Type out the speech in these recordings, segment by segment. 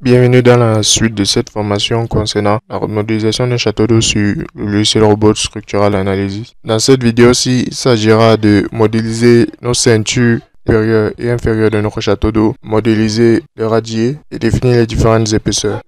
Bienvenue dans la suite de cette formation concernant la modélisation d'un château d'eau sur le logiciel Robot Structural Analysis. Dans cette vidéo-ci, il s'agira de modéliser nos ceintures supérieures et inférieures de notre château d'eau, modéliser le radier et définir les différentes épaisseurs.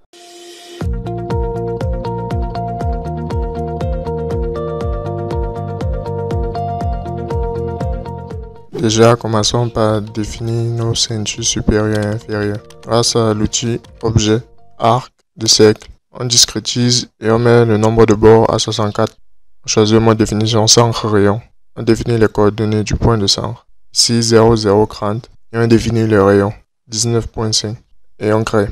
Déjà, commençons par définir nos ceintures supérieures et inférieures. Grâce à l'outil Objet, Arc de cercle, on discrétise et on met le nombre de bords à 64. On choisit le mode de définition centre rayon. On définit les coordonnées du point de centre. Ici 0,030 et on définit le rayon 19,5 et on crée.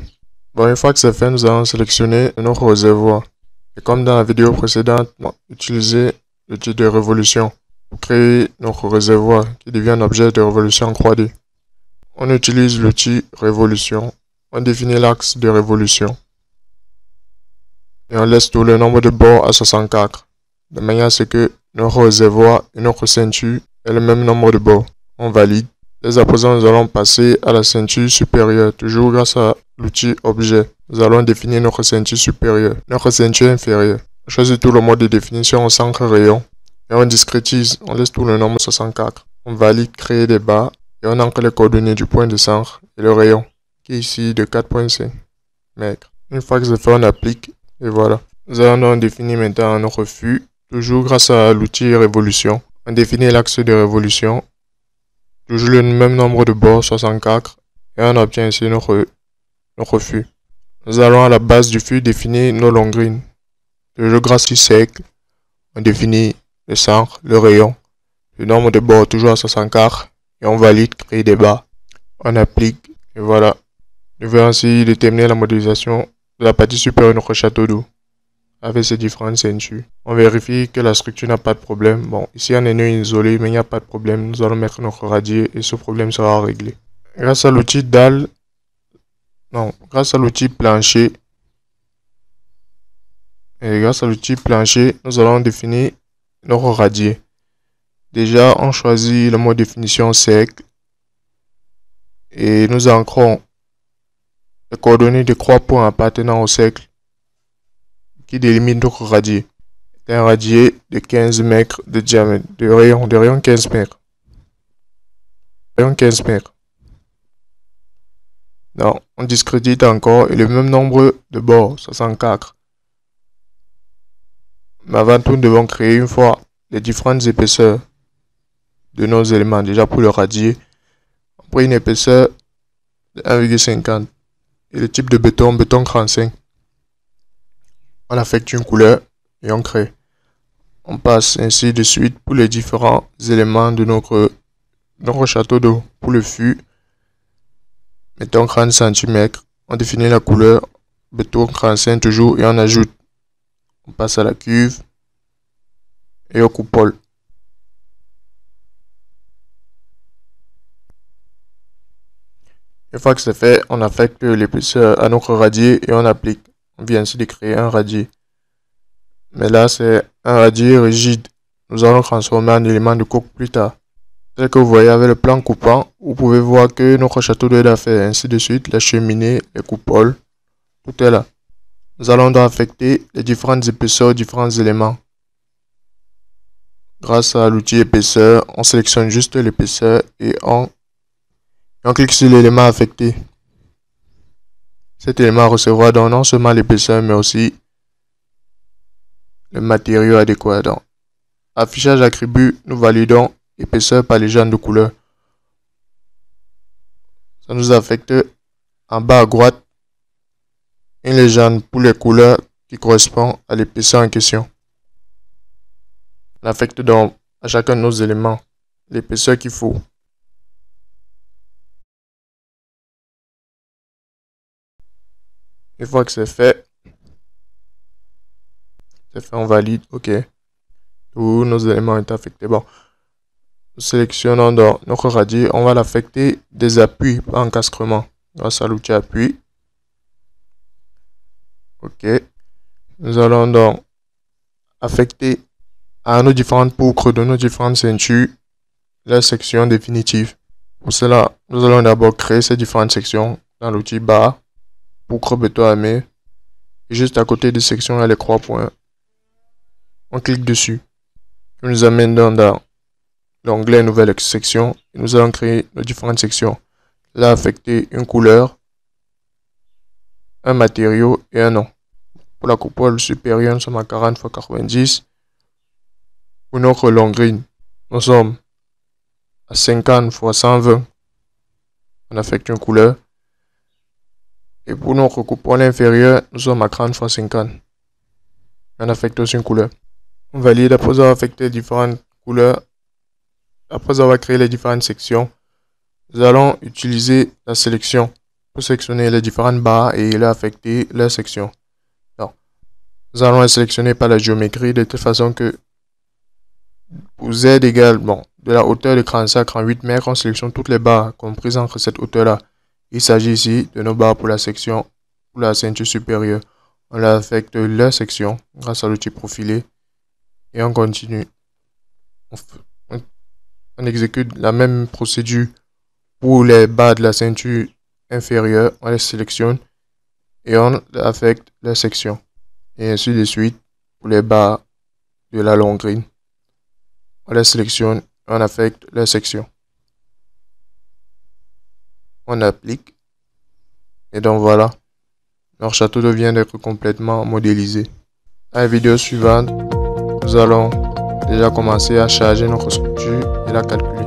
Bon, une fois que c'est fait, nous allons sélectionner notre réservoir. Et comme dans la vidéo précédente, utiliser l'outil de révolution pour créer notre réservoir qui devient un objet de révolution en 3D. On utilise l'outil révolution, on définit l'axe de révolution et on laisse tout le nombre de bords à 64, de manière à ce que notre réservoir et notre ceinture aient le même nombre de bords. On valide. Dès à présent, nous allons passer à la ceinture supérieure, toujours grâce à l'outil objet. Nous allons définir notre ceinture supérieure, notre ceinture inférieure. On choisit tout le mode de définition au centre rayon. Et on discrétise, on laisse tout le nombre 64. On valide créer des barres et on ancre les coordonnées du point de centre et le rayon qui est ici de 4,5 mètres. Une fois que c'est fait, on applique et voilà. Nous allons donc définir maintenant notre flux, toujours grâce à l'outil révolution. On définit l'axe de révolution, toujours le même nombre de bords 64 et on obtient ici notre flux. Nous allons à la base du flux définir nos longrines. Toujours grâce au cercle, on définit le centre, le rayon, le nombre de bords toujours à 64 et on valide créer des barres. On applique et voilà. Nous allons ainsi déterminer la modélisation de la partie supérieure de notre château d'eau avec ces différentes ceintures. On vérifie que la structure n'a pas de problème. Bon, ici on est nœud isolé mais il n'y a pas de problème. Nous allons mettre notre radier et ce problème sera réglé. Grâce à l'outil dalle, grâce à l'outil plancher nous allons définir notre radier. Déjà, on choisit le mode définition cercle et nous ancrons les coordonnées des 3 points appartenant au cercle qui délimitent notre radier. C'est un radier de 15 mètres de diamètre, de rayon 15 mètres. Rayon 15 mètres. Donc, on discrédite encore et le même nombre de bords, 64. Mais avant tout, nous devons créer une fois les différentes épaisseurs de nos éléments. Déjà pour le radier, on prend une épaisseur de 1,50 et le type de béton 35. On affecte une couleur et on crée. On passe ainsi de suite pour les différents éléments de notre château d'eau. Pour le fût, mettons 30 cm. On définit la couleur, béton 35 toujours et on ajoute. On passe à la cuve et aux coupoles. Une fois que c'est fait, on affecte l'épaisseur à notre radier et on applique. On vient ainsi de créer un radier. Mais là, c'est un radier rigide. Nous allons transformer en élément de coque plus tard. Tel que vous voyez avec le plan coupant, vous pouvez voir que notre château d'eau est fait. Ainsi de suite, la cheminée, les coupoles, tout est là. Nous allons donc affecter les différentes épaisseurs aux différents éléments. Grâce à l'outil épaisseur, on sélectionne juste l'épaisseur et on clique sur l'élément affecté. Cet élément recevra donc non seulement l'épaisseur mais aussi le matériau adéquat. Donc, affichage attribut, nous validons épaisseur par légende de couleur. Ça nous affecte en bas à droite une légende pour les couleurs qui correspondent à l'épaisseur en question. On affecte donc à chacun de nos éléments l'épaisseur qu'il faut. Une fois que c'est fait, on valide, ok. Tous nos éléments sont affectés. Bon, nous sélectionnons donc notre radier, on va l'affecter des appuis par encasquement grâce à l'outil appui. Ok. Nous allons donc affecter à nos différentes poutres de nos différentes ceintures la section définitive. Pour cela, nous allons d'abord créer ces différentes sections dans l'outil barre. pour creux armé. Et juste à côté des sections, il y a les 3 points. On clique dessus. Ça nous amène dans l'onglet nouvelle section. Et nous allons créer nos différentes sections. Là, affecter une couleur, un matériau et un nom. Pour la coupole supérieure, nous sommes à 40 x 90. Pour notre longrine, nous sommes à 50 x 120. On affecte une couleur. Et pour notre coupole inférieure, nous sommes à 30 x 50. On affecte aussi une couleur. On valide après avoir affecté différentes couleurs. Après avoir créé les différentes sections, nous allons utiliser la sélection pour sélectionner les différentes barres et les affecter leur section. Alors, nous allons les sélectionner par la géométrie de telle façon que pour Z égale de la hauteur de 45 en 8 mètres, on sélectionne toutes les barres comprises entre cette hauteur-là. Il s'agit ici de nos barres pour la section pour la ceinture supérieure. On leur affecte leur section grâce à l'outil profilé et on continue. On exécute la même procédure pour les barres de la ceinture inférieure. On les sélectionne et on affecte leur section. Et ainsi de suite pour les barres de la longrine. On les sélectionne et on affecte leur section. On applique. Et donc voilà. Notre château vient d'être complètement modélisé. Dans la vidéo suivante, nous allons déjà commencer à charger notre structure et la calculer.